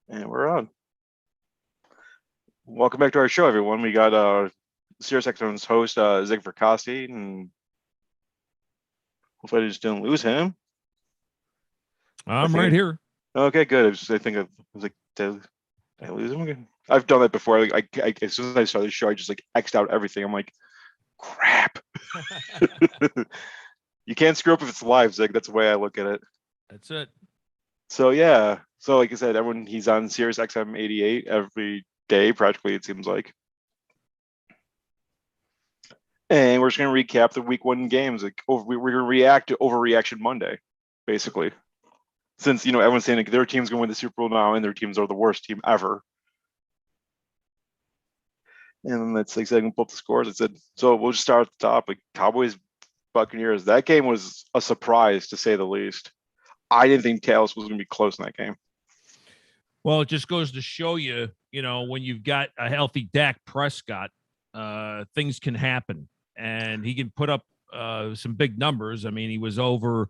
And we're on. Welcome back to our show, everyone. We got SiriusXM's host, Zig Fracassi, and hopefully I just didn't lose him. I'm right here. Okay, good. I was like, did I lose him again? I've done that before. Like, as soon as I saw the show, I just like X'd out everything. I'm like, crap. You can't screw up if it's live, Zig. That's the way I look at it. That's it. So yeah. So like I said, he's on SiriusXM 88 every day, practically, it seems like. And we're just gonna recap the week 1 games. We're gonna react to Overreaction Monday, basically. Since everyone's saying like their team's gonna win the Super Bowl now, and their teams are the worst team ever. And that's like I can pull up the scores. It said so. We'll just start at the top. Like Cowboys, Buccaneers. That game was a surprise to say the least. I didn't think Tails was gonna be close in that game. Well, it just goes to show you, when you've got a healthy Dak Prescott, things can happen, and he can put up some big numbers. I mean, he was over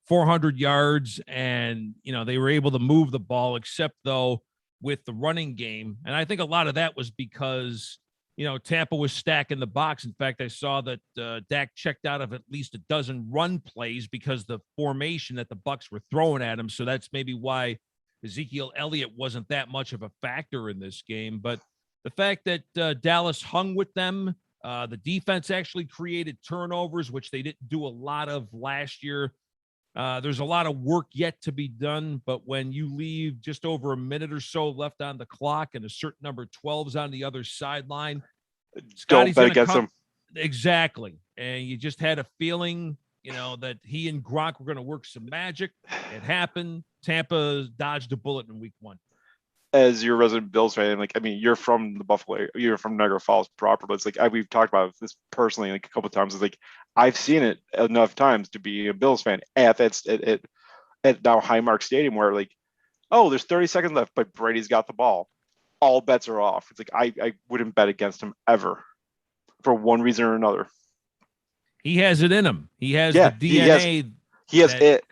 400 yards, and they were able to move the ball, except though with the running game. And I think a lot of that was because Tampa was stacking the box. In fact, I saw that Dak checked out of at least a dozen run plays because the formation that the Bucs were throwing at him. So that's maybe why Ezekiel Elliott wasn't that much of a factor in this game. But the fact that Dallas hung with them, the defense actually created turnovers, which they didn't do a lot of last year. There's a lot of work yet to be done, but when you leave just over a minute or so left on the clock and a certain number of 12s on the other sideline, Don't bet against them. Exactly. And you just had a feeling, that he and Gronk were going to work some magic. It happened. Tampa dodged a bullet in week 1. As your resident Bills fan, you're from the Buffalo, you're from Niagara Falls proper, but it's like we've talked about this personally like a couple of times. It's like I've seen it enough times to be a Bills fan at now Highmark Stadium where like, oh, there's 30 seconds left, but Brady's got the ball. All bets are off. It's like I wouldn't bet against him ever for one reason or another. He has it in him. He has the DNA. He has it.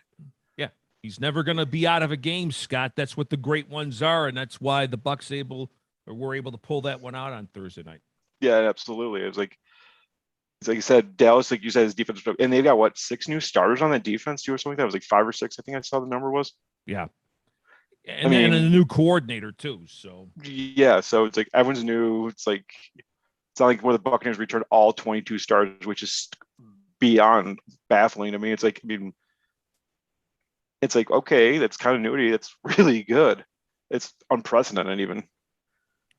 He's never going to be out of a game, Scott. That's what the great ones are, and that's why the Bucs were able to pull that one out on Thursday night. Yeah, absolutely. It's like you said, Dallas, like you said, his defense, and they've got 6 new starters on that defense too, or something like that. It was like 5 or 6. I think I saw the number was. Yeah, and then a new coordinator too. So yeah, so it's like everyone's new. It's not like where the Buccaneers returned all 22 starters, which is beyond baffling to me. It's like, okay, that's continuity. That's really good. It's unprecedented even.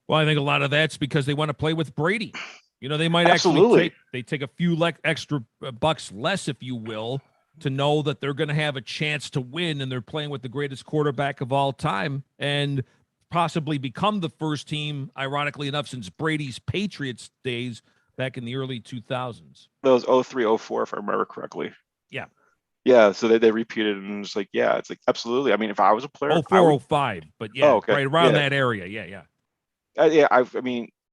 Well, I think a lot of that's because they want to play with Brady. They might Absolutely. actually take a few extra bucks less, if you will, to know that they're going to have a chance to win, and they're playing with the greatest quarterback of all time and possibly become the first team, ironically enough, since Brady's Patriots days back in the early 2000s. That was 03, 04, if I remember correctly. Yeah. Yeah, so they repeated, and it's like, yeah, it's like, absolutely. I mean, if I was a player, 04, 05, but yeah, okay. Right around that area. Yeah.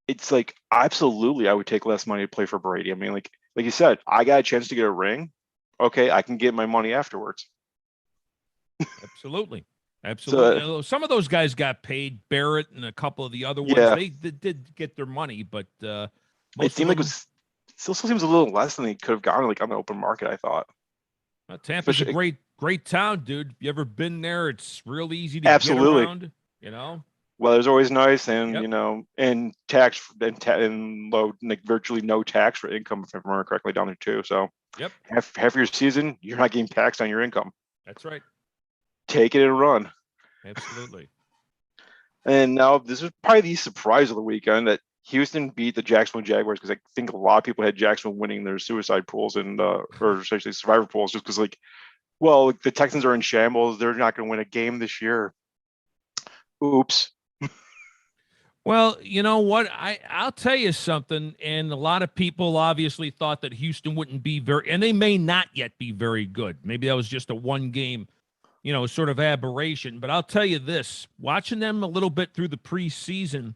It's like, absolutely, I would take less money to play for Brady. I mean, like you said, I got a chance to get a ring. Okay, I can get my money afterwards. Absolutely. So, some of those guys got paid. Barrett and a couple of the other ones, they did get their mony, but it seemed like it still seems a little less than they could have gotten like on the open market, I thought. Tampa's a great town, dude. You ever been there? It's real easy to get around. Weather's always nice, and and tax and low, like virtually no tax for income, if I remember correctly, down there too. So half of your season, you're not getting taxed on your income. That's right. Take it and run. Absolutely. And now this is probably the surprise of the weekend that Houston beat the Jacksonville Jaguars, because I think a lot of people had Jacksonville winning their suicide pools and or essentially survivor pools, just because the Texans are in shambles. They're not going to win a game this year. Oops. Well, you know what? I'll tell you something. And a lot of people obviously thought that Houston wouldn't be and they may not yet be very good. Maybe that was just a one game, sort of aberration. But I'll tell you this, watching them a little bit through the preseason,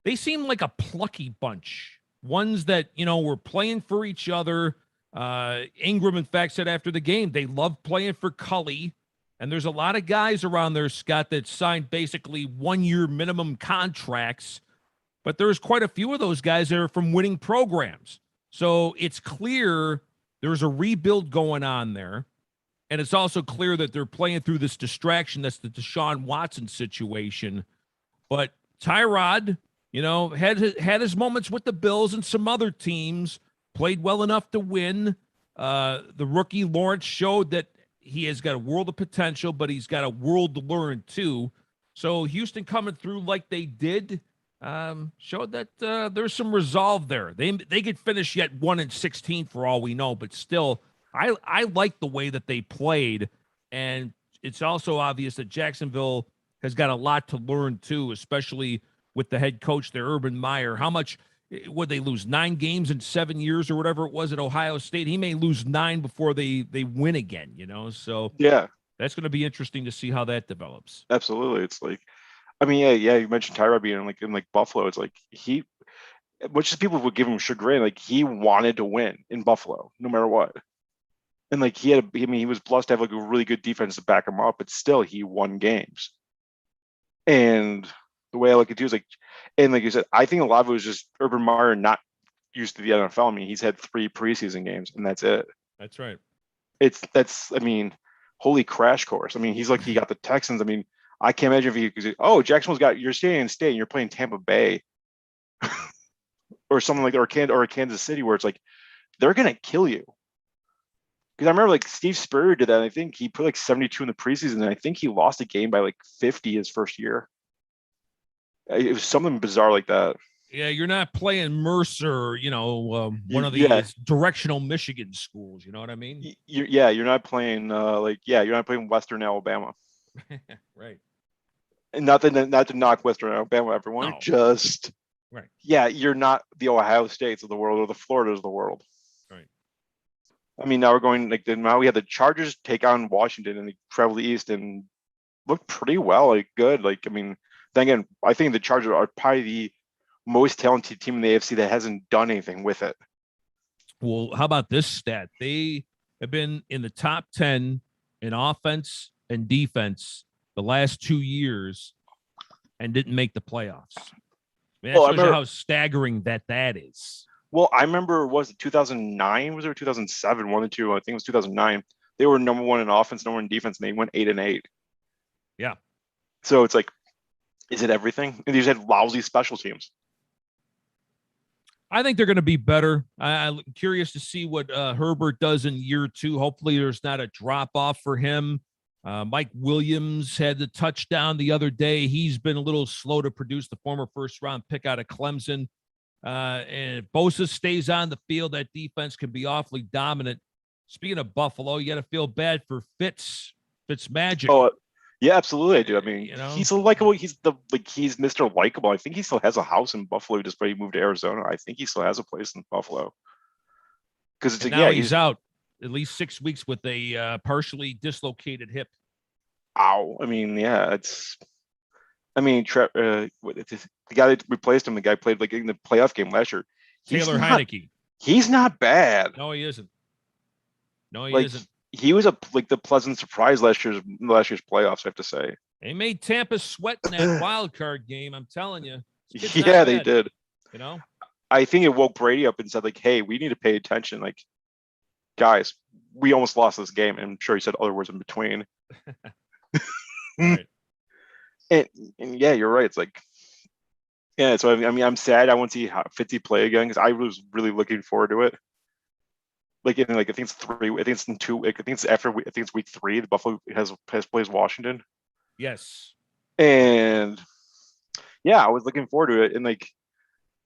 they seem like a plucky bunch. Ones that, were playing for each other. Ingram, in fact, said after the game, they love playing for Cully. And there's a lot of guys around there, Scott, that signed basically 1-year minimum contracts, but there's quite a few of those guys that are from winning programs. So it's clear there's a rebuild going on there. And it's also clear that they're playing through this distraction. That's the Deshaun Watson situation. But Tyrod, had his moments with the Bills and some other teams, played well enough to win. The rookie Lawrence showed that he has got a world of potential, but he's got a world to learn too. So Houston coming through like they did showed that there's some resolve there. They could finish yet 1-16 for all we know, but still, I like the way that they played, and it's also obvious that Jacksonville has got a lot to learn too, especially with the head coach there, Urban Meyer. How much would they lose? 9 games in 7 years or whatever it was at Ohio State? He may lose 9 before they win again, So Yeah, that's going to be interesting to see how that develops. absolutely. It's like, I mean, yeah. You mentioned Tyrod being in Buffalo. It's like which is people would give him chagrin. Like he wanted to win in Buffalo, no matter what. And like he was blessed to have like a really good defense to back him up, but still he won games. And the way I look at it too is like, and like you said, I think a lot of it was just Urban Meyer not used to the NFL. I mean, he's had 3 preseason games and that's it. That's right. I mean, holy crash course. I mean, he got the Texans. I mean, I can't imagine if Jacksonville's got, you're staying in state and you're playing Tampa Bay or something like that, or Kansas City, where it's like, they're going to kill you. Because I remember like Steve Spurrier did that. And I think he put like 72 in the preseason, and I think he lost a game by like 50 his first year. It was something bizarre like that. Yeah, you're not playing Mercer, one of Yeah, these directional Michigan schools. You know what I mean? you're not playing you're not playing Western Alabama. Right. And not to knock Western Alabama, everyone. No. Just right. Yeah, you're not the Ohio States of the world or the Floridas of the world. Right. I mean, now now we have the Chargers take on Washington and they travel the East and look pretty well, like good. Like, I mean, then again, I think the Chargers are probably the most talented team in the AFC that hasn't done anything with it. Well, how about this stat? They have been in the top 10 in offense and defense the last 2 years and didn't make the playoffs. I mean, that shows you how staggering that is. Well, I remember, was it 2009? Was it 2007? 1 and 2. I think it was 2009. They were number 1 in offense, number 1 in defense, and they went 8-8. Yeah. So it's like, is it everything? And they just had lousy special teams. I think they're going to be better. I'm curious to see what Herbert does in year 2. Hopefully there's not a drop off for him. Mike Williams had the touchdown the other day. He's been a little slow to produce, the former first-round pick out of Clemson. And if Bosa stays on the field, that defense can be awfully dominant. Speaking of Buffalo, you got to feel bad for Fitzmagic. Oh, yeah, absolutely, I do. I mean, he's a likable. He's Mr. Likable. I think he still has a house in Buffalo, just but he moved to Arizona. I think he still has a place in Buffalo. Because now he's out at least 6 weeks with a partially dislocated hip. Ow! I mean, yeah, the guy that replaced him, the guy played like in the playoff game last year. Taylor Heineke. He's not bad. No, he isn't. Isn't. He was the pleasant surprise last year's playoffs, I have to say. They made Tampa sweat in that wild card game. I'm telling you. Yeah, they did. I think it woke Brady up and said, like, hey, we need to pay attention. Like, guys, we almost lost this game. And I'm sure he said other words in between. Right. And yeah, you're right. It's like, yeah. So I mean, I'm sad. I want to see how Fitzy play again because I was really looking forward to it. Like I think it's 3. I think it's in 2. I think it's after. I think it's week 3. The Buffalo has plays Washington. Yes. And yeah, I was looking forward to it, and like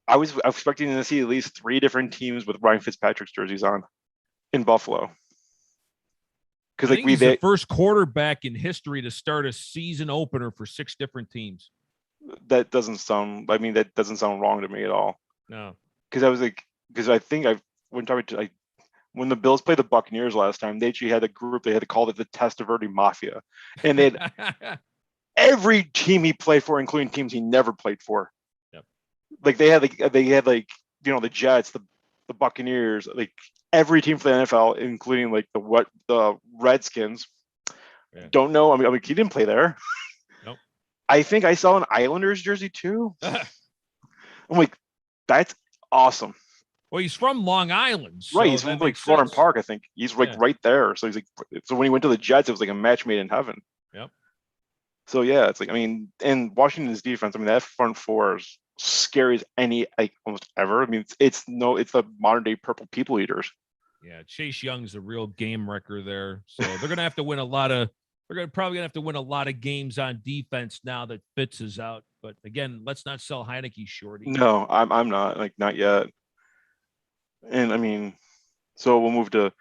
I was expecting to see at least 3 different teams with Ryan Fitzpatrick's jerseys on in Buffalo. Because he's the first quarterback in history to start a season opener for 6 different teams. That doesn't sound wrong to me at all. No. Because I think when the Bills played the Buccaneers last time, they actually had a group. They had to call it the Testaverde Mafia, and they had every team he played for, including teams he never played for. Yep. Like they had the Jets, the Buccaneers, like every team for the NFL, including like the Redskins, Yeah. Don't know. I mean, he didn't play there. Nope. I think I saw an Islanders jersey too. I'm like, that's awesome. Well, he's from Long Island, Right, so he's that from like makes Florham sense. Park, I think. He's like Yeah. right there. So he's like, so when he went to the Jets, it was like a match made in heaven. Yep. So yeah, it's like, I mean, and Washington's defense, I mean, that front four is scary as any like almost ever. I mean, it's the modern day purple people eaters. Yeah. Chase Young's a real game wrecker there. So they're gonna have to win a lot of. Probably gonna have to win a lot of games on defense now that Fitz is out. But again, let's not sell Heineke shorty. No, I'm not like not yet. And I mean, so we'll move to.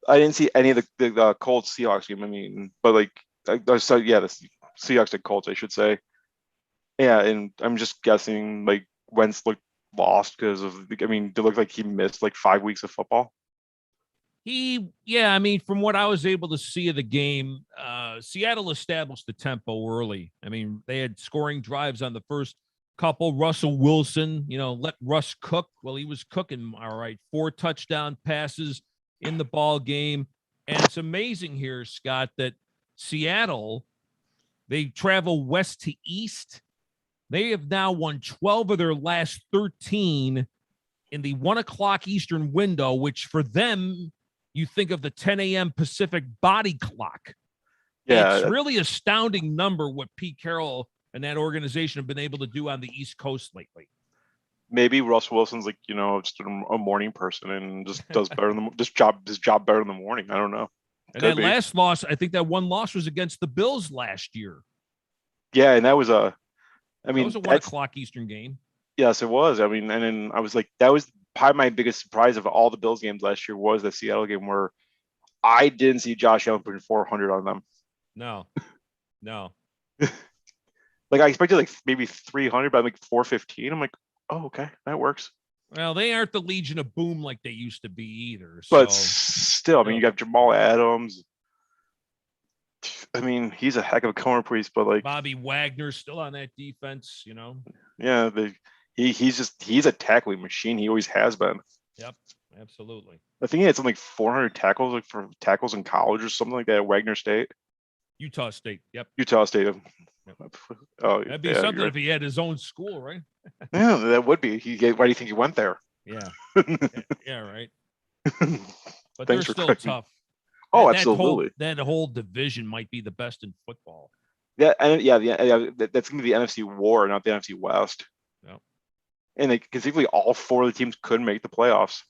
I didn't see any of the Colts Seahawks game. I mean, but like I saw, yeah, the Seahawks and Colts, I should say. Yeah, and I'm just guessing like Wentz looked lost because of. I mean, it looked like he missed like 5 weeks of football. Yeah, I mean, from what I was able to see of the game, Seattle established the tempo early. I mean, they had scoring drives on the first couple. Russell Wilson, let Russ cook. Well, he was cooking all right. 4 touchdown passes in the ball game. And it's amazing here, Scott, that Seattle, they travel west to east. They have now won 12 of their last 13 in the 1:00 Eastern window, which for them, you think of the 10 a.m. Pacific body clock. Yeah, It's really astounding number what Pete Carroll and that organization have been able to do on the East Coast lately. maybe Russell Wilson's like just a morning person and just does better in his job better in the morning. I don't know. And Could that be. last loss, I think that one loss was against the Bills last year. Yeah, and that was I That was mean, a 1 that's o'clock Eastern game. yes, it was. I mean, and then I was like, that was probably my biggest surprise of all the Bills games last year was the Seattle game where I didn't see Josh Allen putting 400 on them. No. Like I expected like maybe 300, but I'm like 415. I'm like, oh, okay, that works. Well, they aren't the Legion of Boom like they used to be either. But So still, I mean, you got Jamal Adams. I mean, he's a heck of a corner piece, but like, Bobby Wagner's still on that defense. yeah, he's a tackling machine. He always has been. Yep, absolutely. I think he had something like 400 tackles, like for tackles in college or something like that at Wagner State, Utah State. Yep. Utah State. Yep. Oh, That'd be yeah, something if he had his own school, right? yeah, that would be. Why do you think he went there? Yeah. Yeah, right. But they're Thanks for still correcting. tough. Oh, That absolutely. whole division might be the best in football. Yeah, and yeah, that's going to be the NFC War, not the NFC West. Yep. And conceivably, all 4 of the teams could make the playoffs.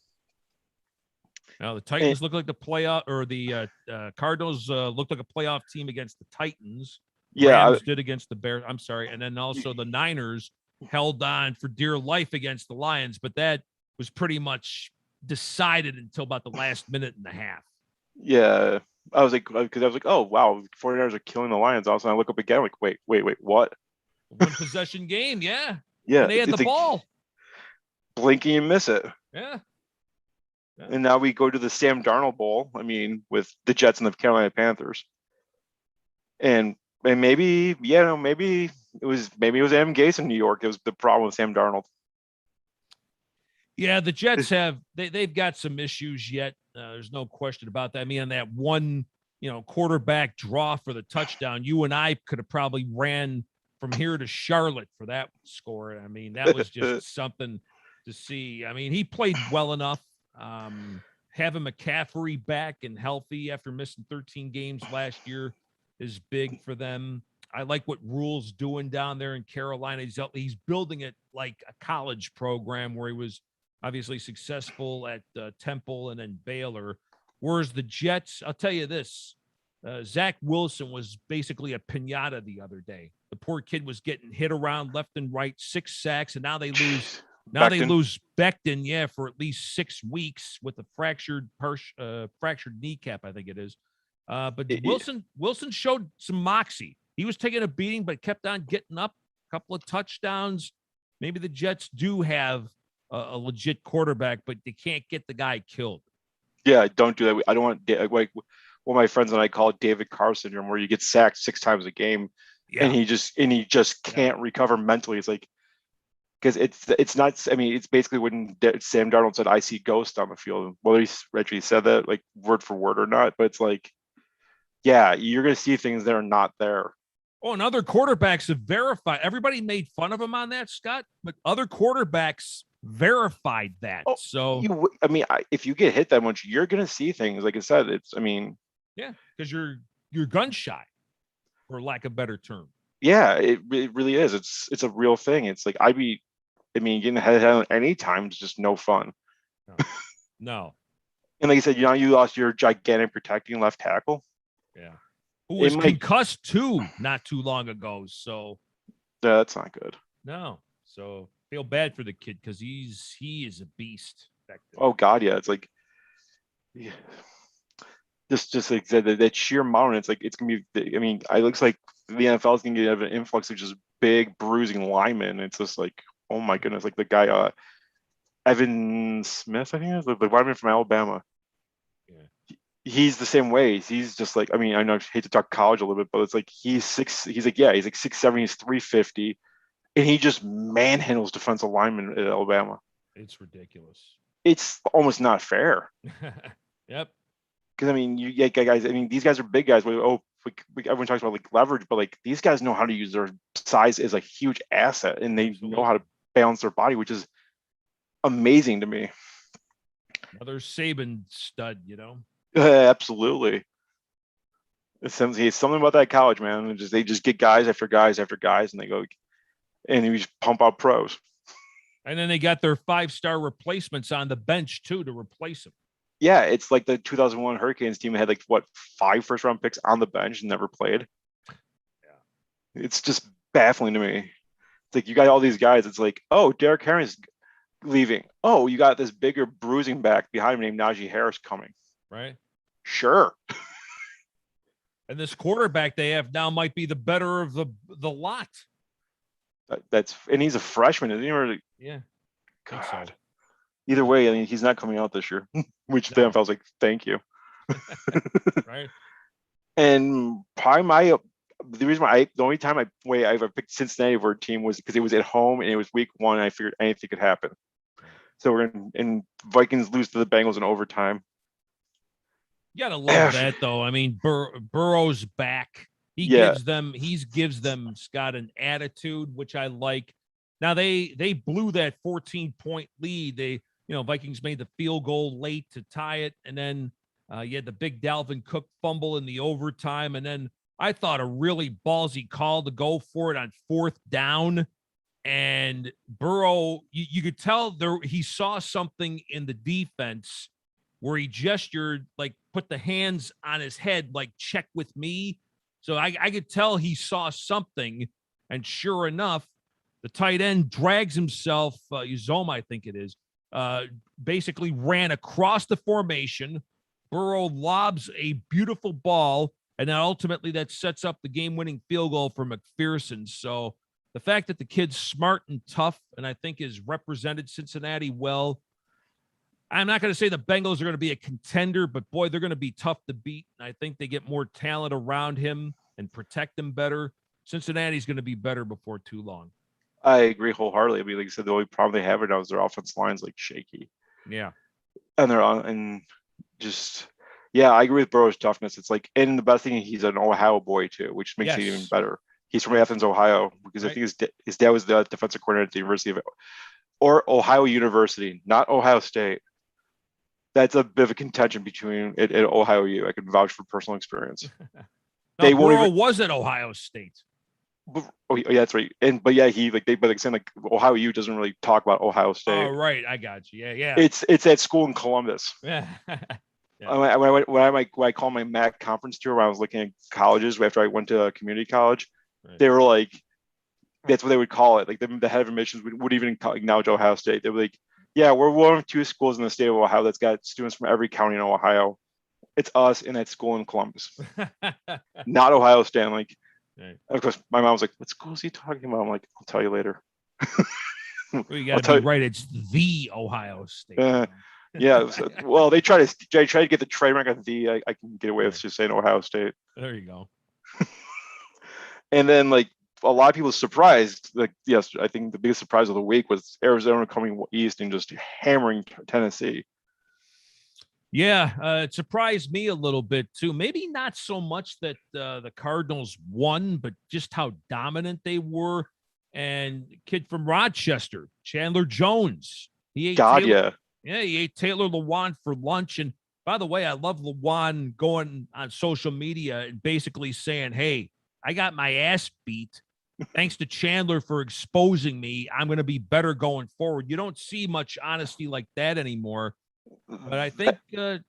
Now the Titans look like the playoff, or the Cardinals looked like a playoff team against the Titans. Yeah, Rams did against the Bears. I'm sorry, and then also the Niners held on for dear life against the Lions, but that was pretty much decided until about the last minute and a half. yeah. I was like, because I was like, oh wow, 49ers are killing the Lions. Also, I look up again, like, wait, what? 1 possession game, yeah. Yeah, And they had the ball. Blink and you miss it. Yeah. And now we go to the Sam Darnold Bowl. I mean, with the Jets and the Carolina Panthers. And maybe maybe it was Adam Gase in New York. It was the problem with Sam Darnold. Yeah, the Jets they've got some issues yet. There's no question about that. I mean, on that one, quarterback draw for the touchdown, you and I could have probably ran from here to Charlotte for that score. I mean, that was just something to see. I mean, he played well enough. Having McCaffrey back and healthy after missing 13 games last year is big for them. I like what Rule's doing down there in Carolina. He's building it like a college program where he was obviously successful at Temple and then Baylor. Whereas the Jets, I'll tell you this, Zach Wilson was basically a pinata the other day. The poor kid was getting hit around left and right, 6 sacks, and now they lose. Now they lose Becton, for at least 6 weeks with a fractured kneecap, I think it is. But Wilson showed some moxie. He was taking a beating, but kept on getting up. A couple of touchdowns. Maybe the Jets do have a legit quarterback, but they can't get the guy killed. Yeah, don't do that. I don't want like what my friends and I call it David Carr syndrome, where you get sacked 6 times a game, and he just can't recover mentally. It's like, because it's not. I mean, it's basically when Sam Darnold said, "I see ghosts on the field." Whether he actually said that like word for word or not, but it's like Yeah, you're going to see things that are not there. Oh, and other quarterbacks have verified. Everybody made fun of him on that, Scott, but other quarterbacks verified that. Oh, So, I mean, if you get hit that much, you're going to see things. Like I said, I mean, yeah, because you're gun shy, for lack of better term. yeah, it really is. It's a real thing. It's like I mean, getting head on any time is just no fun. No. No. And like I said, you lost your gigantic protecting left tackle. Yeah. Who It was might, concussed too not too long ago. So that's not good. no. So feel bad for the kid because he is a beast back there. Oh God, yeah. It's like, yeah, just like that sheer mountain. It's like it's gonna be. I mean, it looks like the NFL is gonna get an influx of just big bruising linemen. It's just like, oh my goodness, like the guy Evan Smith, I think is the lineman from Alabama. Yeah. He's the same way. He's just like, I mean, I know I hate to talk college a little bit, but it's like he's like, yeah, he's like 6'7", he's 350, and he just manhandles defensive linemen at Alabama. It's ridiculous. It's almost not fair. Yep. Because I mean, you get guys. I mean, these guys are big guys. Everyone talks about like leverage, but like these guys know how to use their size as a huge asset, and they Absolutely. know how to balance their body, which is amazing to me. Another Saban stud, Absolutely. It's something about that college, man. They just get guys after guys after guys, and they go and you just pump out pros. And then they got their 5-star replacements on the bench too to replace them. Yeah, it's like the 2001 Hurricanes team had like what 5 first-round picks on the bench and never played. Yeah, it's just baffling to me. It's like you got all these guys. It's like, oh, Derek Henry's leaving. Oh, you got this bigger bruising back behind him named Najee Harris coming. Right. Sure. And this quarterback they have now might be the better of the lot. And he's a freshman, isn't he? Or, yeah. God. So. Either way, I mean, he's not coming out this year, which no. then I was like, thank you. Right. And probably the reason why the only time I ever picked Cincinnati for a team was because it was at home and it was week 1 and I figured anything could happen. So we're in Vikings lose to the Bengals in overtime. You gotta love that though. I mean, Burrow's back. He gives them Scott an attitude, which I like. Now they blew that 14-point lead. They Vikings made the field goal late to tie it, and then you had the big Dalvin Cook fumble in the overtime, and then I thought a really ballsy call to go for it on 4th down. And Burrow, you could tell he saw something in the defense where he gestured, like put the hands on his head, like check with me. So I could tell he saw something. And sure enough, the tight end drags himself, Uzoma, I think it is, basically ran across the formation. Burrow lobs a beautiful ball, and then ultimately that sets up the game-winning field goal for McPherson. So the fact that the kid's smart and tough, and I think has represented Cincinnati well. I'm not going to say the Bengals are going to be a contender, but boy, they're going to be tough to beat. I think they get more talent around him and protect him better. Cincinnati's going to be better before too long. I agree wholeheartedly. I mean, like I said, the only problem they have right now is their offense line's like shaky. Yeah. And they're on, and just, yeah, I agree with Burrow's toughness. It's like, and the best thing, he's an Ohio boy too, which makes it even better. He's from Athens, Ohio, because I think his dad was the defensive coordinator at the University of, or Ohio University, not Ohio State. That's a bit of a contention between at Ohio U. I can vouch for personal experience. Burrow was at Ohio State. Oh yeah, that's right. But saying like Ohio U doesn't really talk about Ohio State. Oh right, I got you. Yeah. It's at school in Columbus. Yeah. When I call my MAC conference tour when I was looking at colleges after I went to a community college, they were like, that's what they would call it. Like the head of admissions would even acknowledge Ohio State. They were like, yeah, we're one of 2 schools in the state of Ohio that's got students from every county in Ohio. It's us in that school in Columbus, not Ohio State. I'm like, right. Of course, my mom was like, "What school is he talking about?" I'm like, "I'll tell you later." Well, you got to be right. It's the Ohio State. Yeah. Well, they try to get the trademark on the. I can get away with just saying Ohio State. There you go. And then, like, a lot of people surprised. Like, yes, I think the biggest surprise of the week was Arizona coming east and just hammering Tennessee. Yeah, it surprised me a little bit too. Maybe not so much that the Cardinals won, but just how dominant they were. And kid from Rochester, Chandler Jones, he ate God, Taylor. yeah. Yeah, he ate Taylor Lewan for lunch. And by the way, I love Lewan going on social media and basically saying, "Hey, I got my ass beat. Thanks to Chandler for exposing me. I'm going to be better going forward." You don't see much honesty like that anymore. But I think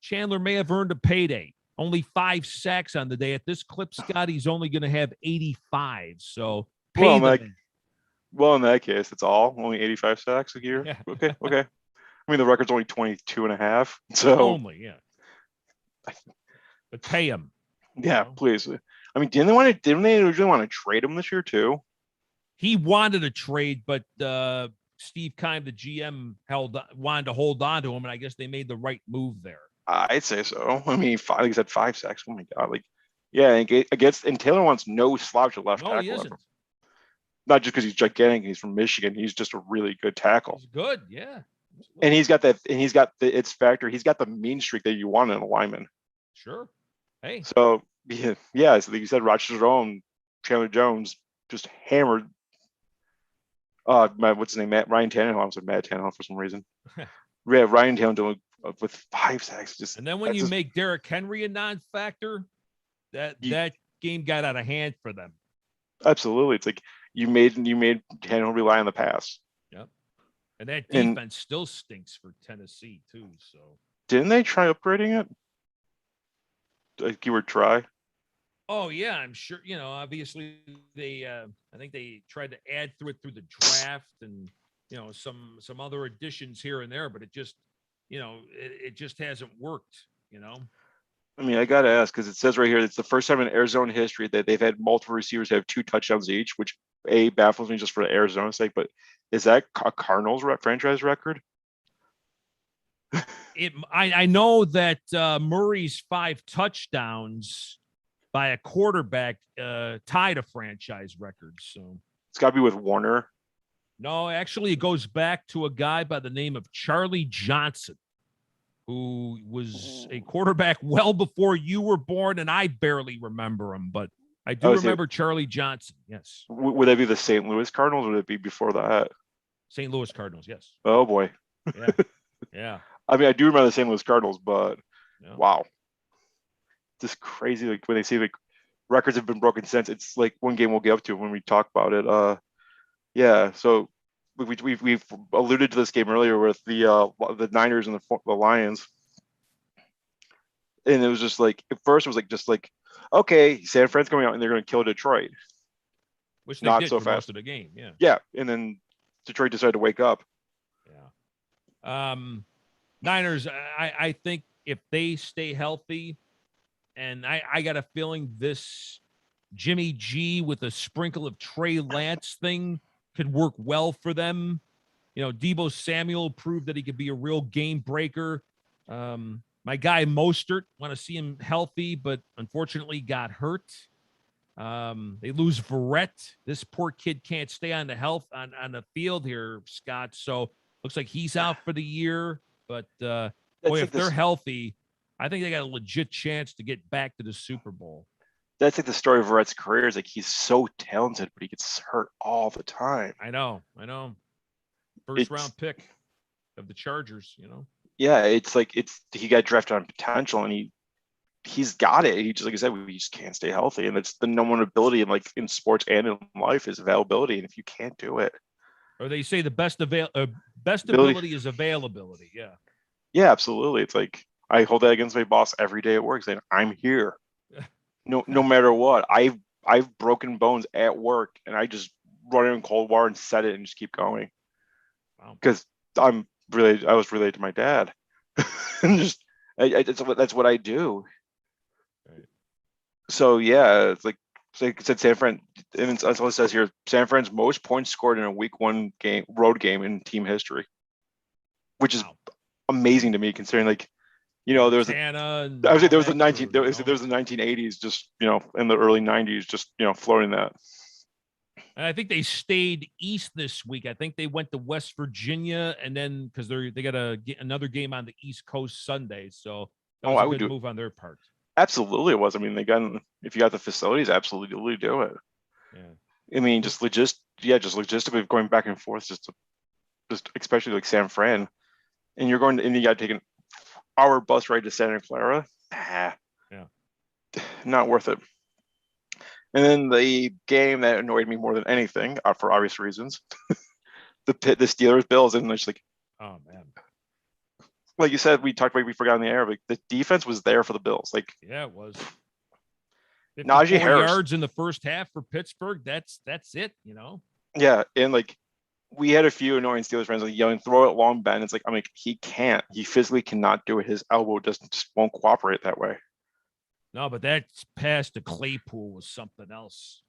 Chandler may have earned a payday. Only 5 sacks on the day. At this clip, Scott, he's only going to have 85. So Well, pay in the that, man. well, in that case, it's all only 85 sacks a year. Yeah, Okay, okay. I mean, the record's only 22 and a half. So, only, yeah. But pay him. yeah, You know? please. I mean, didn't they originally want to trade him this year too? He wanted a trade, but Steve Keim, the GM, wanted to hold on to him, and I guess they made the right move there. I'd say so. I mean, like I said, 5 sacks. Oh my God. Like, yeah, and Taylor wants no slouch at left No, he tackle isn't. ever. Not just because he's gigantic and he's from Michigan. He's just a really good tackle. He's good, yeah. And he's got that, and he's got the it's factor. He's got the mean streak that you want in a lineman. Sure. Hey. So yeah. So like you said, Rochester's own Chandler Jones just hammered. What's his name? Ryan Tannehill. I was like Matt Tannehill for some reason. Yeah, Ryan Tannehill with 5 sacks. Just And then when that's you just make Derrick Henry a non-factor, you, that game got out of hand for them. absolutely. It's like you made Tannehill rely on the pass. Yep. And that And defense still stinks for Tennessee too. So didn't they try upgrading it? Like you were try. oh yeah, I'm sure, obviously they I think they tried to add through the draft and some other additions here and there, but it just it just hasn't worked. I mean, I gotta ask because it says right here it's the first time in Arizona history that they've had multiple receivers have 2 touchdowns each, which baffles me just for Arizona's sake. But is that a Cardinals franchise record? I know that Murray's 5 touchdowns by a quarterback tied a franchise record. So It's got to be with Warner. no, actually, it goes back to a guy by the name of Charlie Johnson, who was a quarterback well before you were born, and I barely remember him, but I do remember Charlie Johnson. Yes. Would that be the St. Louis Cardinals or would it be before that? St. Louis Cardinals, yes. Oh boy. Yeah. Yeah. I mean, I do remember the St. Louis Cardinals, but Yeah. wow. Just crazy. Like when they say like records have been broken since, it's like one game we'll get up to when we talk about it. Yeah. So we've alluded to this game earlier with the Niners and the Lions, and it was just like at first it was like just like okay, San Fran's coming out and they're going to kill Detroit. Which they Not did so for fast. most of the game. Yeah. Yeah, and then Detroit decided to wake up. Yeah. Niners, I think if they stay healthy, and I got a feeling this Jimmy G with a sprinkle of Trey Lance thing could work well for them. Deebo Samuel proved that he could be a real game breaker. My guy Mostert, want to see him healthy, but unfortunately got hurt. They lose Verrett. This poor kid can't stay on the field here, Scott. So looks like he's out for the year. But boy, if they're healthy, I think they got a legit chance to get back to the Super Bowl. That's like the story of Verrett's career. Is like he's so talented, but he gets hurt all the time. I know. First round pick of the Chargers. Yeah, it's like he got drafted on potential, and he's got it. He just like I said, we just can't stay healthy, and it's the number one ability in sports and in life is availability. And if you can't do it, or they say the best ability is availability. Yeah. Yeah, absolutely. It's like I hold that against my boss every day at work, saying I'm here, no matter what. I've broken bones at work, and I just run in cold water and set it and just keep going. Because I was related to my dad, and just that's what I do. Right. So yeah, it's like I said, San Fran, and that's what it says here. San Fran's most points scored in a Week 1 road game in team history, which is amazing to me, considering there was the 1980s, just in the early 90s, just floating that. And I think they stayed east this week. I think they went to West Virginia, and then because they got another game on the East Coast Sunday, so that Oh, was I a would good do it. move on their part. Absolutely, it was. I mean, if you got the facilities, absolutely do it. Yeah. I mean, just logistically going back and forth, just especially like San Fran, and and you got to take an hour bus ride to Santa Clara. Ah, Yeah. not worth it. And then the game that annoyed me more than anything, for obvious reasons, the Steelers Bills, and it's Oh man. like you said, we talked about we forgot in the air, but the defense was there for the Bills. Like Yeah, it was Najee 54 Harris, yards in the first half for Pittsburgh. That's it. yeah, and like we had a few annoying Steelers fans like yelling, "Throw it long, Ben." It's like I'm like he can't, he physically cannot do it. His elbow just won't cooperate that way. No, but that pass to Claypool was something else.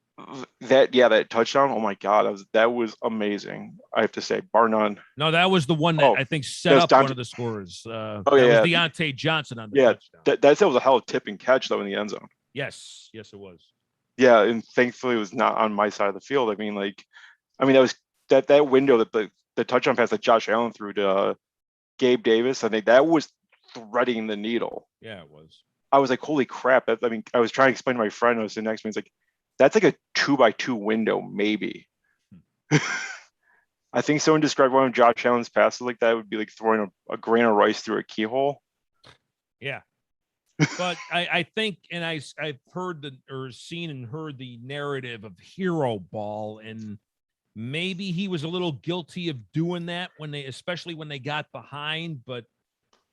That touchdown, oh my god, that was amazing. I have to say, bar none. No, that was the one that Oh, I think set that's up one Dante. of the scores. Oh That was yeah, Deontay Johnson on the yeah. touchdown. That was a hell of tip and catch though in the end zone. Yes, it was. Yeah, and thankfully it was not on my side of the field. I mean that was that window that the touchdown pass that Josh Allen threw to Gabe Davis. I think that was threading the needle. Yeah, it was. I was like, holy crap! I was trying to explain to my friend who was sitting next to me. It's like that's like a 2x2 window, maybe. I think someone described one of Josh Allen's passes like that would be like throwing a grain of rice through a keyhole. Yeah. But I think, and I've heard seen and heard the narrative of hero ball, and maybe he was a little guilty of doing that especially when they got behind. But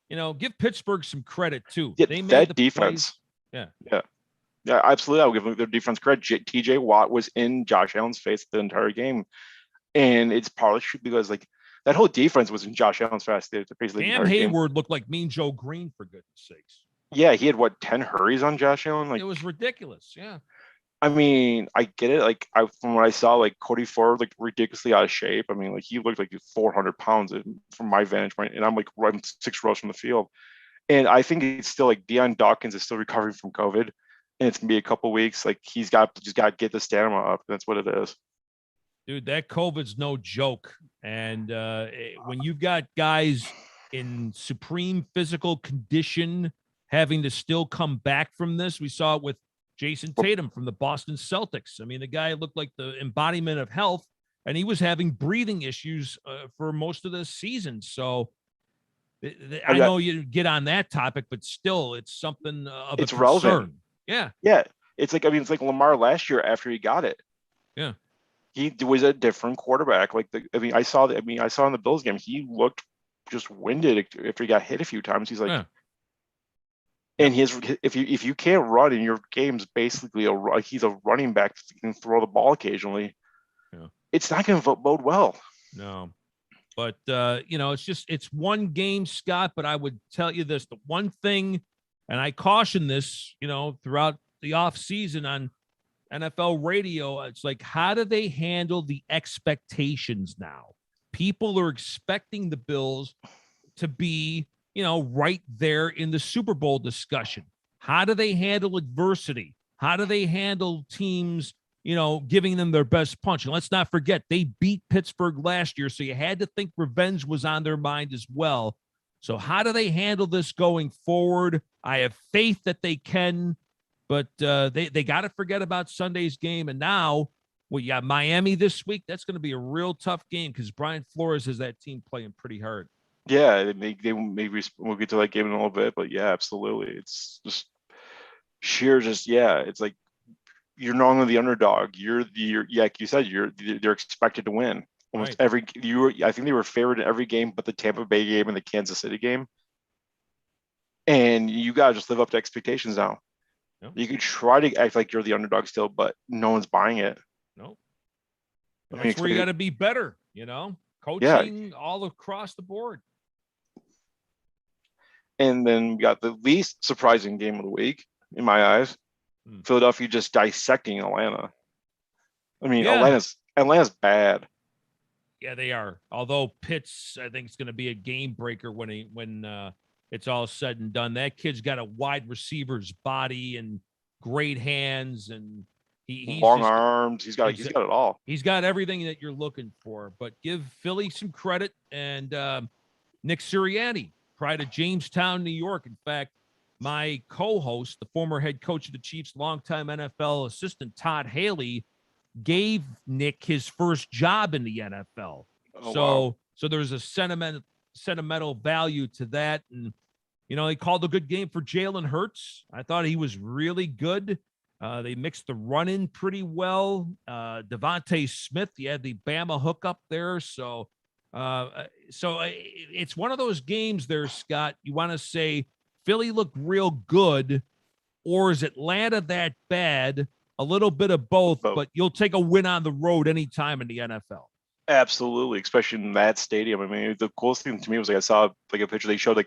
give Pittsburgh some credit too. Yeah, They made that the defense. plays. Yeah, absolutely. I'll give them their defense credit. TJ Watt was in Josh Allen's face the entire game. And it's partly because like that whole defense was in Josh Allen's face basically the Cam entire game. Hayward looked like Mean Joe Green, for goodness sakes. Yeah, he had 10 hurries on Josh Allen. It was ridiculous. Yeah. I mean, I get it. From what I saw, like Cody Ford, like ridiculously out of shape. I mean, like he looked like he's 400 pounds from my vantage point, and I'm like running 6 rows from the field. And I think it's still like Deion Dawkins is still recovering from COVID, and it's gonna be a couple weeks. Like he's just got to get the stamina up. That's what it is. Dude, that COVID's no joke. And when you've got guys in supreme physical condition having to still come back from this, we saw it with Jason Tatum from the Boston Celtics. I mean, the guy looked like the embodiment of health, and he was having breathing issues for most of the season. So I know you get on that topic, but still, it's something of a concern. Relevant. Yeah. Yeah. It's like Lamar last year after he got it. Yeah. He was a different quarterback. I saw in the Bills game, he looked just winded after he got hit a few times. He's like, Yeah. and if you can't run in your game's basically he's a running back that can throw the ball occasionally. Yeah. It's not going to bode well. No. But, it's one game, Scott, but I would tell you this, the one thing, and I caution this, throughout the off season on NFL radio, it's like, how do they handle the expectations now? People are expecting the Bills to be, right there in the Super Bowl discussion. How do they handle adversity? How do they handle teams giving them their best punch? And let's not forget, they beat Pittsburgh last year, so you had to think revenge was on their mind as well. So how do they handle this going forward? I have faith that they can, but they got to forget about Sunday's game. And now, you got Miami this week. That's going to be a real tough game because Brian Flores has that team playing pretty hard. Yeah, maybe we'll get to that game in a little bit, but yeah, absolutely. It's just it's like you're no longer the underdog. Like you said, they're expected to win almost every. I think they were favored in every game, but the Tampa Bay game and the Kansas City game. And you gotta just live up to expectations now. Yep. You can try to act like you're the underdog still, but no one's buying it. Nope. That's where you got to be better. Coaching all across the board. And then we got the least surprising game of the week in my eyes. Philadelphia just dissecting Atlanta. I mean, Atlanta's bad. Yeah, they are. Although Pitts, I think, is going to be a game breaker when it's all said and done. That kid's got a wide receiver's body and great hands, and He's long just arms. He's got it all. he's got everything that you're looking for. But give Philly some credit and Nick Sirianni, pride of Jamestown, New York. In fact, my co-host, the former head coach of the Chiefs, longtime NFL assistant Todd Haley, gave Nick his first job in the NFL. So there's a sentimental value to that. And, he called a good game for Jalen Hurts. I thought he was really good. They mixed the run in pretty well. Devontae Smith, he had the Bama hookup there. So it's one of those games there, Scott. You want to say Philly looked real good, or is Atlanta that bad? A little bit of both, but you'll take a win on the road anytime in the NFL. Absolutely, especially in that stadium. I mean, the coolest thing to me was I saw a picture. They showed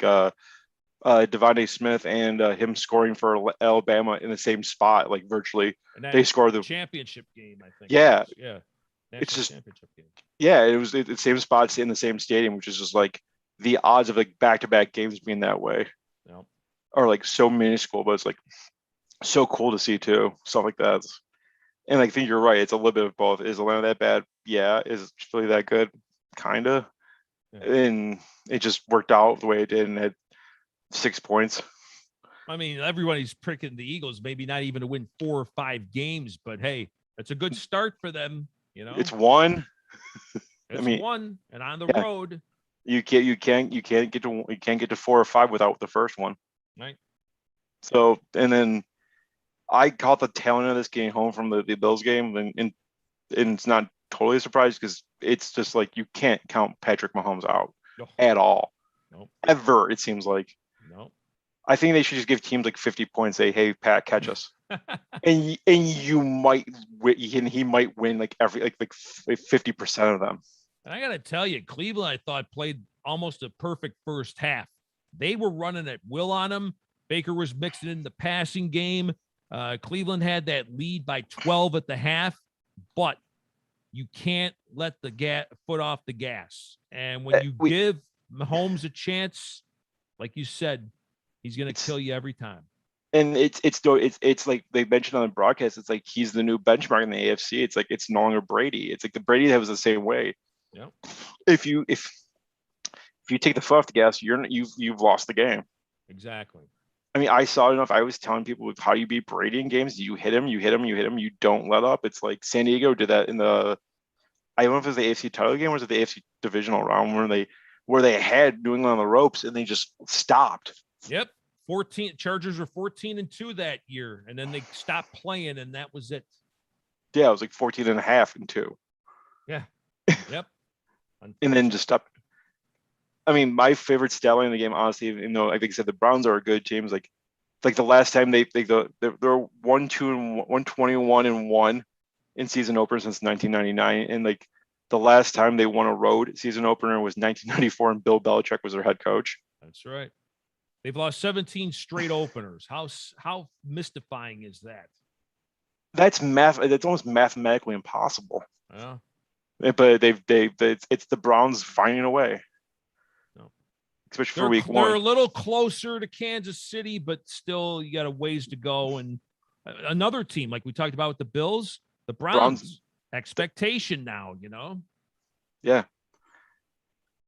Devontae Smith and him scoring for Alabama in the same spot, virtually. They scored the championship game, I think. Yeah, yeah. It's just championship game. Yeah, it was the same spots in the same stadium, which is just the odds of back-to-back games being that way are so minuscule, but it's so cool to see too, stuff like that. And I think you're right. It's a little bit of both. Is Atlanta that bad? Yeah. Is Philly that good? Kinda. Yeah. And it just worked out the way it did and had 6 points. I mean, everybody's picking the Eagles, maybe not even to win 4 or 5 games, but hey, that's a good start for them. It's one. It's one, and on the road, you can't get to 4 or 5 without the first one. Right. So, and then I caught the tail end of this game home from the Bills game, and it's not totally a surprise because it's just you can't count Patrick Mahomes out at all. Nope. Ever, it seems like. Nope. I think they should just give teams 50 points, say, hey, Pat, catch us. and he might win every 50% of them. And I got to tell you, Cleveland, I thought, played almost a perfect first half. They were running at will on him. Baker was mixing in the passing game. Cleveland had that lead by 12 at the half, but you can't let the foot off the gas. And when you give Mahomes a chance, like you said, he's going to kill you every time. And it's like they mentioned on the broadcast, it's he's the new benchmark in the AFC. It's no longer Brady. It's the Brady that was the same way. Yeah. If you take the foot off the gas, you've lost the game. Exactly. I mean, I saw enough. I was telling people how you beat Brady in games. You hit him, you hit him, you hit him. You don't let up. It's like San Diego did that in the, I don't know if it was the AFC title game or was it the AFC divisional round where they had New England on the ropes and they just stopped. Yep. Chargers were 14-2 that year, and then they stopped playing, and that was it. Yeah, it was 14.5-2. Yeah. Yep. And then just stopped. I mean, my favorite stat line in the game, honestly, even though I think I said the Browns are a good team, is like the last time they're 121-1 in season opener since 1999, and the last time they won a road season opener was 1994, and Bill Belichick was their head coach. That's right. They've lost 17 straight openers. How mystifying is that? That's math. That's almost mathematically impossible. Yeah. But it's the Browns finding a way. No. Especially for week 1. They're a little closer to Kansas City, but still you got a ways to go. And another team, like we talked about with the Bills, the Browns expectation now, Yeah.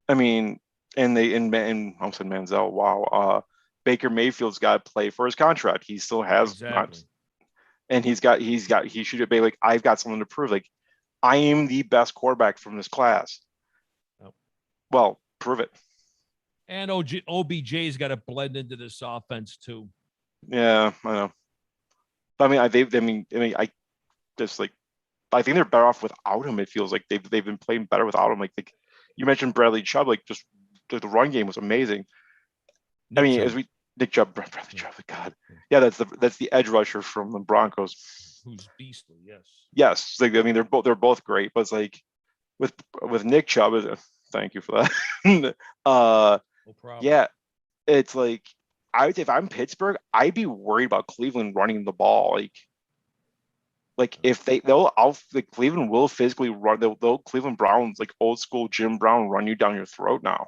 I mean, and I said Manziel. Wow. Baker Mayfield's got to play for his contract. He still has, exactly. And he should be I've got something to prove. I am the best quarterback from this class. Yep. Well, prove it. And OBJ's got to blend into this offense too. Yeah, I know. But I think they're better off without him. It feels like they've been playing better without him. Like you mentioned Bradley Chubb, just the run game was amazing. Nick Chubb, Bradley Chubb, God, yeah, that's the edge rusher from the Broncos. Who's beastly, yes. Yes, they're both great, but it's with Nick Chubb, thank you for that. No problem. Yeah, it's I would say if I'm Pittsburgh, I'd be worried about Cleveland running the ball. If Cleveland will physically run, they'll Cleveland Browns old school Jim Brown run you down your throat now.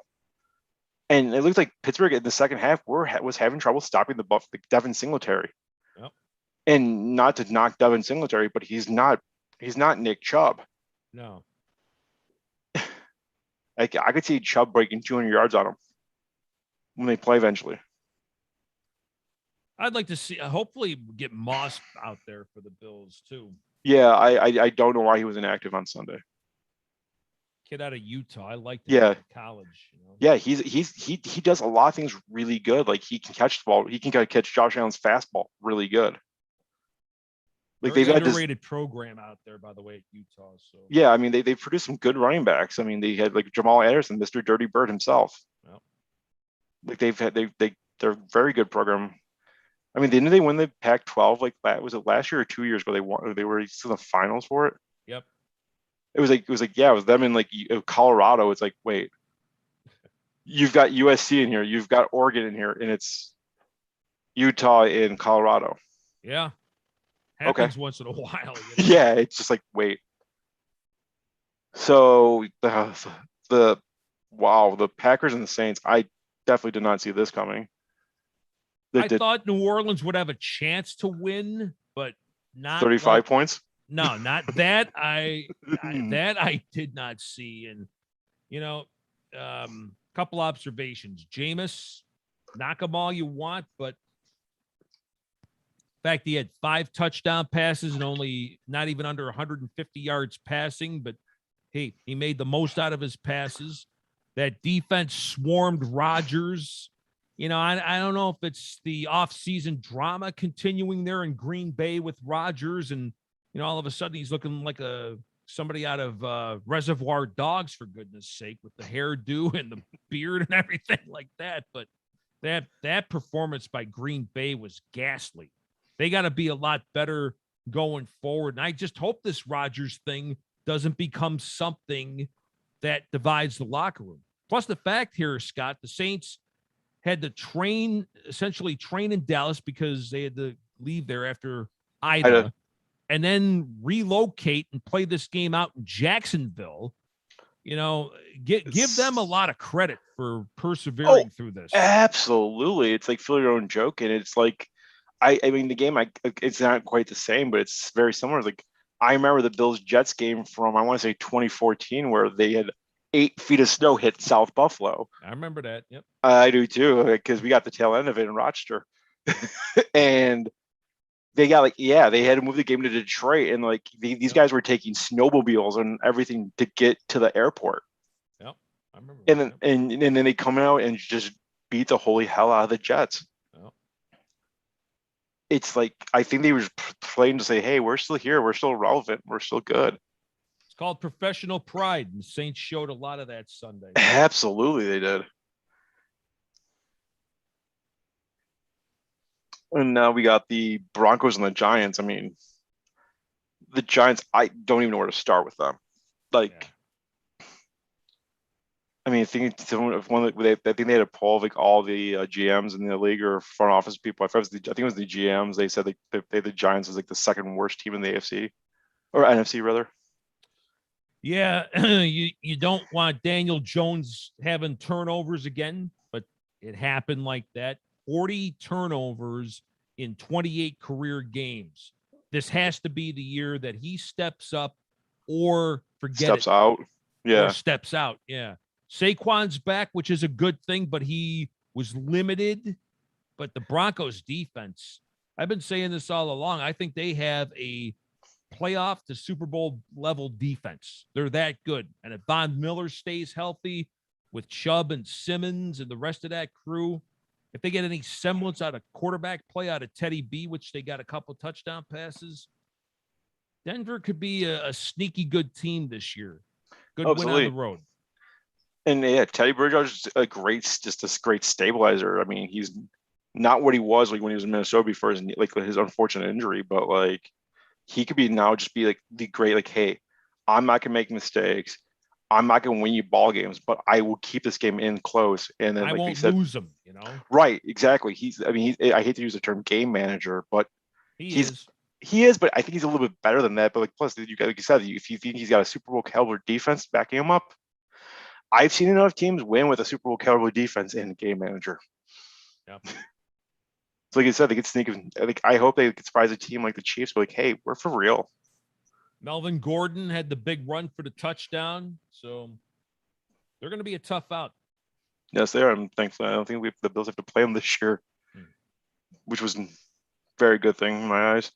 And it looks like Pittsburgh in the second half was having trouble stopping the Devin Singletary. Yep. And not to knock Devin Singletary, but he's not Nick Chubb. No. Like I could see Chubb breaking 200 yards on him when they play eventually. I'd like to see, hopefully, get Moss out there for the Bills too. Yeah, I don't know why he was inactive on Sunday. Kid out of Utah, I liked him Yeah. in college. You know? Yeah, he does a lot of things really good. Like he can catch the ball. He can catch Josh Allen's fastball really good. Like Very they've got underrated program out there, by the way, at Utah. So yeah, I mean they produced some good running backs. I mean they had like Jamal Anderson, Mr. Dirty Bird himself. Yep. Like they're a very good program. I mean, didn't they win the Pac-12 like that? Was it last year or 2 years ago? They were in the finals for it. Yep. It was like yeah, it was them in like Colorado. It's like wait, you've got USC in here, you've got Oregon in here, and it's Utah in Colorado. Yeah. Okay. Happens once in a while. You know? Yeah, it's just like wait. So the wow, the Packers and the Saints. I definitely did not see this coming. I thought New Orleans would have a chance to win, but not 35 points. No, not that. That I did not see. And you know, couple observations. Jameis, knock them all you want, but in fact, he had 5 touchdown passes and only not even under 150 yards passing. But hey, he made the most out of his passes. That defense swarmed Rodgers. You know, I don't know if it's the offseason drama continuing there in Green Bay with Rodgers, and you know, all of a sudden he's looking like somebody out of Reservoir Dogs, for goodness sake, with the hairdo and the beard and everything like that. But that performance by Green Bay was ghastly. They got to be a lot better going forward. And I just hope this Rodgers thing doesn't become something that divides the locker room. Plus the fact here, Scott, the Saints had to essentially train in Dallas because they had to leave there after Ida, and then relocate and play this game out in Jacksonville. You know, give them a lot of credit for persevering through this. Absolutely. It's like feel your own joke. And it's like, I mean, the game, it's not quite the same, but it's very similar. Like I remember the Bills Jets game from, I want to say 2014, where they had 8 feet of snow hit South Buffalo. I remember that. Yep. I do too, because we got the tail end of it in Rochester. And they got they had to move the game to Detroit, and like these guys were taking snowmobiles and everything to get to the airport. Yep, I remember. And then and then they come out and just beat the holy hell out of the Jets. Yep. It's like I think they were playing to say, "Hey, we're still here. We're still relevant. We're still good." It's called professional pride, and the Saints showed a lot of that Sunday. Absolutely, they did. And now we got the Broncos and the Giants. I mean, the Giants, I don't even know where to start with them. Like, I mean, I think they had a poll of like all the GMs in the league or front office people. I think it was the GMs. They said the Giants was like the second worst team in the AFC or NFC rather. Yeah, you don't want Daniel Jones having turnovers again, but it happened like that. 40 turnovers in 28 career games. This has to be the year that he steps up or steps out. Yeah. Or steps out. Yeah. Saquon's back, which is a good thing, but he was limited. But the Broncos defense, I've been saying this all along. I think they have a playoff to Super Bowl level defense. They're that good. And if Von Miller stays healthy with Chubb and Simmons and the rest of that crew, if they get any semblance out of quarterback play out of Teddy B, which they got a couple touchdown passes, Denver could be a sneaky good team this year. Good win on the road. And yeah, Teddy Bridgewater's a great stabilizer. I mean, he's not what he was like when he was in Minnesota before his unfortunate injury, but like he could be now just be like the great, like, hey, I'm not gonna make mistakes. I'm not going to win you ball games, but I will keep this game in close. And then, I won't lose them, you know? Right, exactly. I hate to use the term game manager, but he is, but I think he's a little bit better than that. But like, plus, like you said, if you think he's got a Super Bowl caliber defense backing him up, I've seen enough teams win with a Super Bowl caliber defense and game manager. Yep. So like I said, they could sneak. Like I hope they could surprise a team like the Chiefs. But like, hey, we're for real. Melvin Gordon had the big run for the touchdown, so they're going to be a tough out. Yes, they are. I'm thankful. I don't think the Bills have to play them this year, which was a very good thing in my eyes.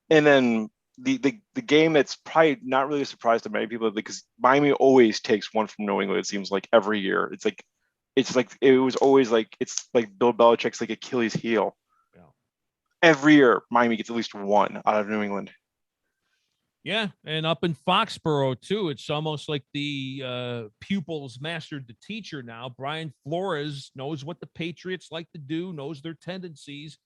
And then the game that's probably not really a surprise to many people because Miami always takes one from New England. It seems like every year. It's like it was always like it's like Bill Belichick's like Achilles heel. Yeah. Every year, Miami gets at least one out of New England. Yeah, and up in Foxborough too, it's almost like the pupils mastered the teacher now. Brian Flores knows what the Patriots like to do, knows their tendencies,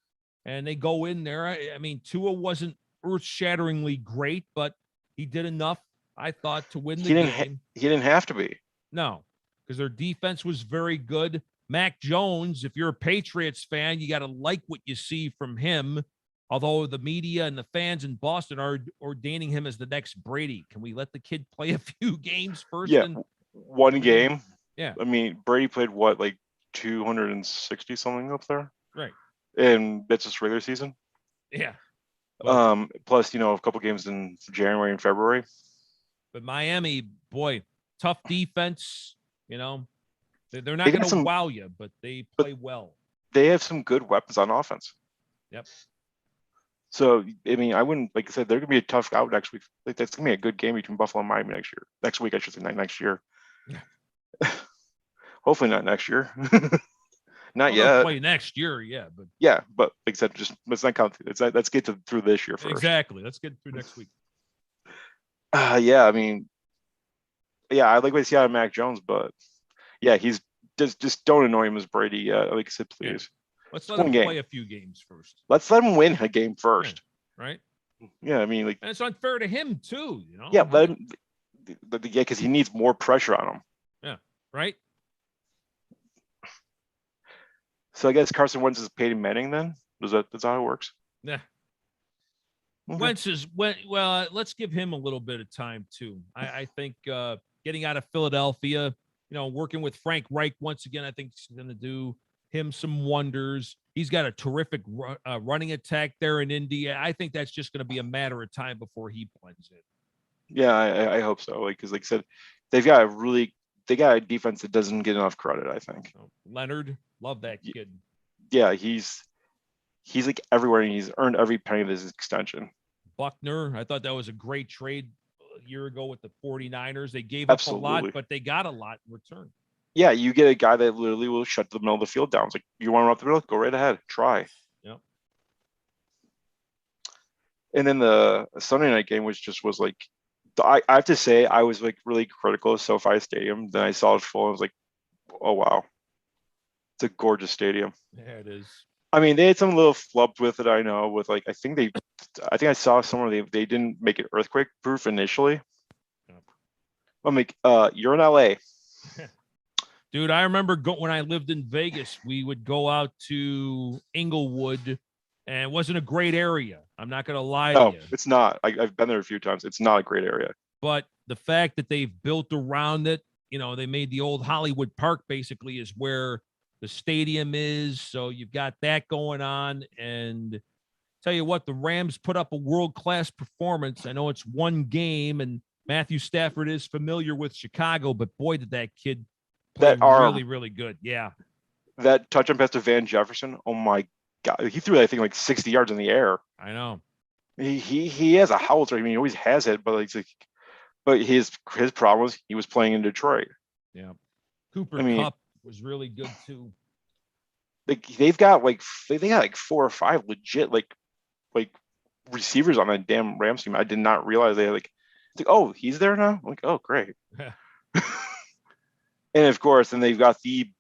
and they go in there. I mean, Tua wasn't earth-shatteringly great, but he did enough, I thought, to win the game. He didn't have to be. No, because their defense was very good. Mac Jones, if you're a Patriots fan, you got to like what you see from him. Although the media and the fans in Boston are ordaining him as the next Brady. Can we let the kid play a few games first? Yeah, one game. Yeah. I mean, Brady played what, like 260 something up there? Right. And that's just regular season. Yeah. Well, plus, a couple games in January and February. But Miami, boy, tough defense. They're not going to wow you, but they play well. They have some good weapons on offense. Yep. So, I mean, I wouldn't, like I said, they're going to be a tough out next week. Like, that's going to be a good game between Buffalo and Miami next year. Next week, I should say, not next year. Yeah. Hopefully not next year. Not yet. Play next year, yeah. But like I said, let's not count. Let's get through this year first. Exactly. Let's get through next week. Yeah, I mean, yeah, I like what I see out of Mac Jones, but yeah, he's just don't annoy him as Brady. Like I said, please. Yeah. Let's let him play a few games first. Let's let him win a game first. Yeah, right? Yeah, I mean, like, and it's unfair to him too, Yeah, because he needs more pressure on him. Yeah, right. So I guess Carson Wentz is Peyton Manning then? That's how it works? Yeah. Okay. Wentz is well. Let's give him a little bit of time too. I think getting out of Philadelphia, working with Frank Reich once again, I think is going to do him some wonders. He's got a terrific running attack there in Indy. I think that's just going to be a matter of time before he blends in. Yeah, I hope so. Because like I said, they got a defense that doesn't get enough credit, I think. Leonard, love that kid. Yeah, he's like everywhere, and he's earned every penny of his extension. Buckner, I thought that was a great trade a year ago with the 49ers. They gave up a lot, but they got a lot in return. Yeah, you get a guy that literally will shut the middle of the field down. It's like, you want to run up the middle? Go right ahead. Try. Yep. And then the Sunday night game was like, I have to say, I was like really critical of SoFi Stadium. Then I saw it full. I was like, oh, wow. It's a gorgeous stadium. Yeah, it is. I mean, they had some little flub with it, I know, with like, I think I saw somewhere they didn't make it earthquake proof initially. Yep. I'm like, you're in LA. Dude, I remember when I lived in Vegas, we would go out to Inglewood, and it wasn't a great area. I'm not going to lie to you. No, it's not. I've been there a few times. It's not a great area. But the fact that they've built around it, they made the old Hollywood Park basically is where the stadium is. So you've got that going on. And tell you what, the Rams put up a world-class performance. I know it's one game, and Matthew Stafford is familiar with Chicago, but boy, did that kid that arm, really, really good. Yeah. That touchdown pass to Van Jefferson. Oh my God. He threw that, I think, like 60 yards in the air. I know. He has a howitzer. I mean, he always has it, but his problem was he was playing in Detroit. Yeah. Cooper Kupp was really good too. They got like 4 or 5 legit like receivers on that damn Rams team. I did not realize they had oh, he's there now? I'm like, oh, great. And of course, then they've got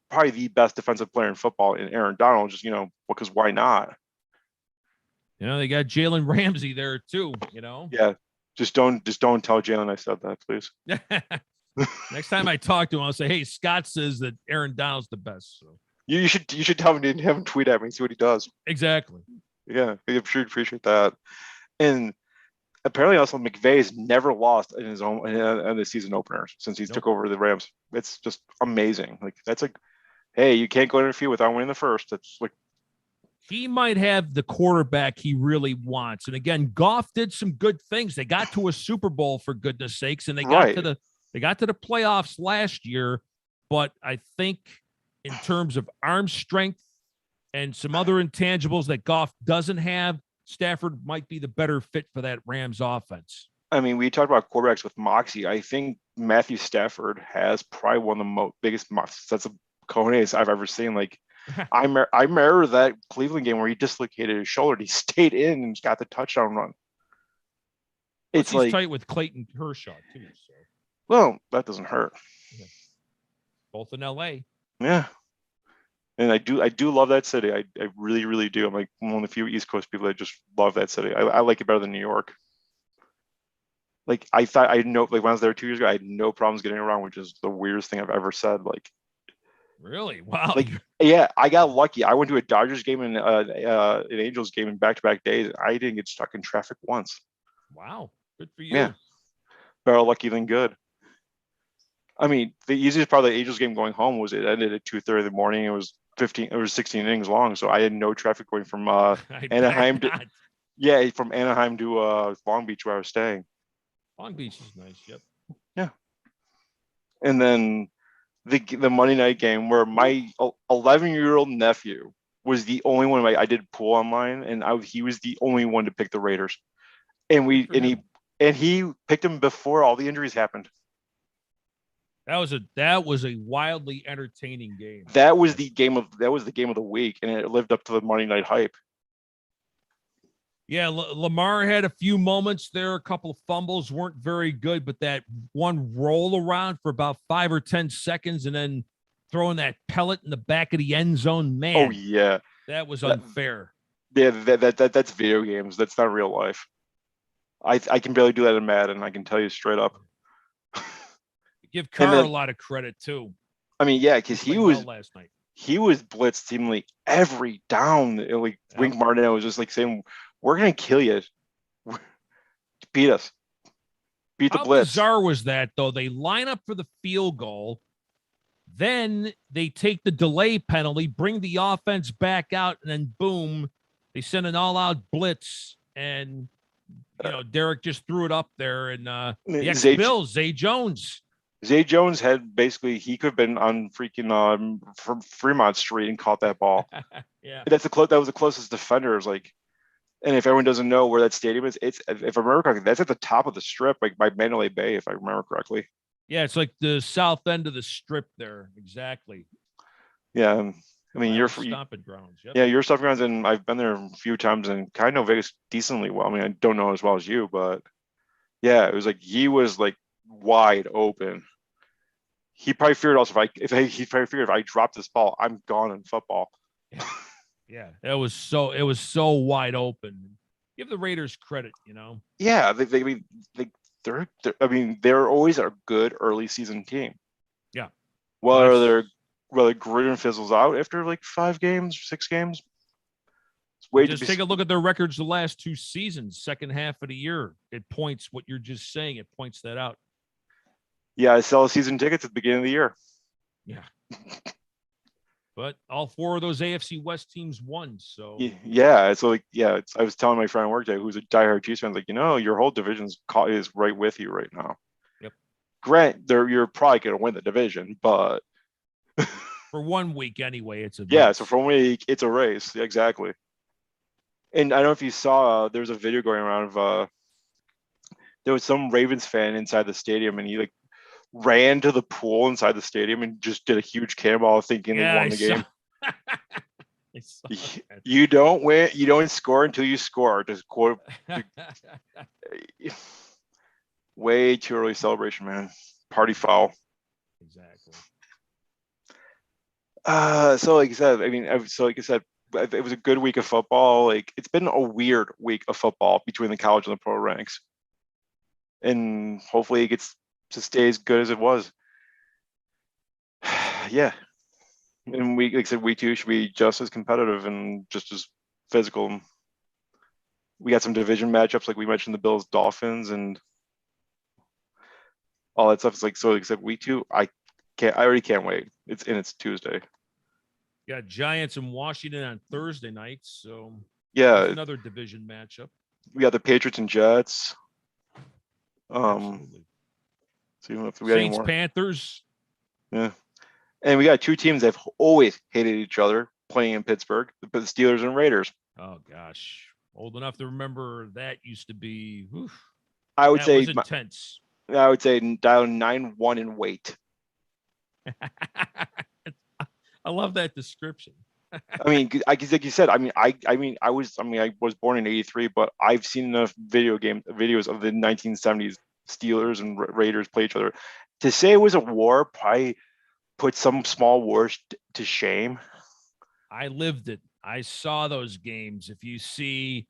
probably the best defensive player in football in Aaron Donald, just, because why not? They got Jalen Ramsey there too, Yeah. Just don't tell Jalen I said that, please. Next time I talk to him, I'll say, hey, Scott says that Aaron Donald's the best. So you should tell him to have him tweet at me and see what he does. Exactly. Yeah, I sure appreciate that. And apparently also McVay's never lost in his own in the season openers since he took over the Rams. It's just amazing. Like, that's hey, you can't go interview without winning the first. That's like, he might have the quarterback he really wants. And again, Goff did some good things. They got to a Super Bowl, for goodness sakes, and they got to Right. the playoffs last year. But I think in terms of arm strength and some other intangibles that Goff doesn't have, Stafford might be the better fit for that Rams offense. I mean, we talked about quarterbacks with moxie. I think Matthew Stafford has probably one of the biggest sets of cojones I've ever seen. Like, I remember that Cleveland game where he dislocated his shoulder. He stayed in and got the touchdown run. Plus, It's he's like, tight with Clayton Kershaw too. So, well, that doesn't hurt. yeah. Both in L.A. Yeah. And I do love that city. I really, really do. I'm like one of the few East Coast people that just love that city. I like it better than New York. Like I thought I know like when I was there 2 years ago, I had no problems getting around, which is the weirdest thing I've ever said. Really? Wow. Like yeah, I got lucky. I went to a Dodgers game and an Angels game in back-to-back days. I didn't get stuck in traffic once. Wow. Good for you. Yeah, better lucky than good. I mean, the easiest part of the Angels game going home was it ended at 2:30 in the morning. It was 16 innings long, so I had no traffic going from Anaheim to from Anaheim to Long Beach where I was staying. Long Beach is nice. Yep. Yeah, and then the Monday night game where my 11-year-old nephew was the only one. I did pool online, and he was the only one to pick the Raiders, and he picked him before all the injuries happened. That was a wildly entertaining game. That was the game of the week, and it lived up to the Monday night hype. Yeah, Lamar had a few moments there. A couple of fumbles weren't very good, but that one roll around for about 5 or 10 seconds and then throwing that pellet in the back of the end zone, man. Oh yeah, that was unfair. That's video games. That's not real life. I can barely do that in Madden. I can tell you straight up. Give Carr a lot of credit too. I mean, yeah, because he was last night. He was blitzed seemingly every down. Like Wink Martindale was just like saying, "We're gonna kill you, beat us, beat the blitz." How bizarre was that though? They line up for the field goal, then they take the delay penalty, bring the offense back out, and then boom, they send an all-out blitz, and Derek just threw it up there, and the ex-Bills, Zay Jones. Zay Jones had he could have been on freaking from Fremont Street and caught that ball. Yeah, that was the closest defender. It was like, and if everyone doesn't know where that stadium is, if I remember correctly, that's at the top of the strip, like by Mandalay Bay, if I remember correctly. Yeah, it's like the south end of the strip there, exactly. Yeah, I mean you're stomping grounds. Yep. Yeah, your stomping grounds, and I've been there a few times and kind of know Vegas decently well. I mean, I don't know as well as you, but yeah, it was like he was like wide open. He probably feared also he probably figured if I drop this ball, I'm gone in football. Yeah, it was so wide open. Give the Raiders credit, Yeah, they're always a good early season team. Yeah. Whether Gruden fizzles out after like 5 games, 6 games. Just take a look at their records the last 2 seasons, second half of the year. It points what you're just saying. It points that out. Yeah, I sell season tickets at the beginning of the year. Yeah. But all 4 of those AFC West teams won. So yeah, it's like I was telling my friend at work today, who's a diehard Chiefs fan, like your whole division is right with you right now. Yep. Grant, you're probably going to win the division, but for 1 week anyway, it's a race. So for 1 week, it's a race. Yeah, exactly. And I don't know if you saw, there's a video going around of there was some Ravens fan inside the stadium, and he like ran to the pool inside the stadium and just did a huge cannonball thinking they won the game. You don't win. You don't score until you score. Just quote. Way too early celebration, man. Party foul. Exactly. So like I said, it was a good week of football. Like it's been a weird week of football between the college and the pro ranks, and hopefully it gets to stay as good as it was. Yeah, and week 2 should be just as competitive and just as physical. We got some division matchups, like we mentioned, the Bills, Dolphins, and all that stuff. It's like, so except week 2, I already can't wait. It's Tuesday. Got Giants and Washington on Thursday nights, so that's Yeah, another division matchup. we got the Patriots and Jets. Absolutely. See if we got any Saints, more. Panthers. Yeah, and we got two teams that have always hated each other playing in Pittsburgh: the Steelers and Raiders. Oh gosh, old enough to remember that used to be. Oof, I would that was say, intense. dial 9-1 and wait. I love that description. I mean, like you said, I was born in '83, but I've seen enough videos of the 1970s Steelers and Raiders play each other to say it was a war. Probably put some small wars to shame. I lived it. I saw those games. If you see,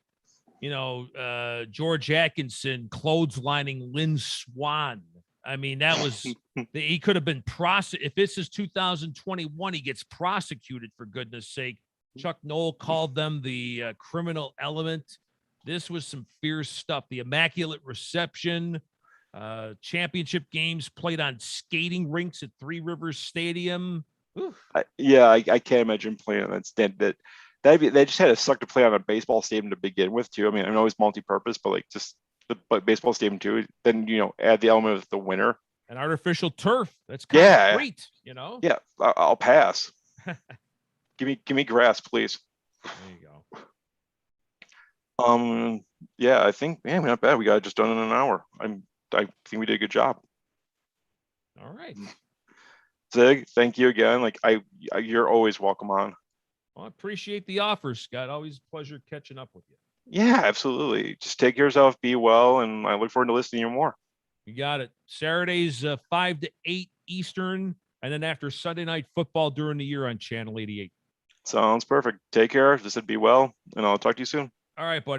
George Atkinson clotheslining Lynn Swan. I mean, that was he could have been if this is 2021, he gets prosecuted for goodness sake. Chuck Noll called them the criminal element. This was some fierce stuff. The Immaculate Reception, championship games played on skating rinks at Three Rivers Stadium. I can't imagine playing on that stand. They just had to suck to play on a baseball stadium to begin with too. I mean, I know it's multi-purpose, but like just the baseball stadium too. Then add the element of the winter. An artificial turf. That's concrete. Yeah. Yeah, I'll pass. Give me grass, please. There you go. Yeah, I think not bad. We got it just done in an hour. I think we did a good job. All right. Zig, thank you again. Like you're always welcome on. Well, I appreciate the offer, Scott. Always a pleasure catching up with you. Yeah, absolutely. Just take care of yourself, be well, and I look forward to listening to you more. You got it. Saturdays 5 to 8 Eastern, and then after Sunday night football during the year on Channel 88. Sounds perfect. Take care. Just said be well, and I'll talk to you soon. All right, buddy.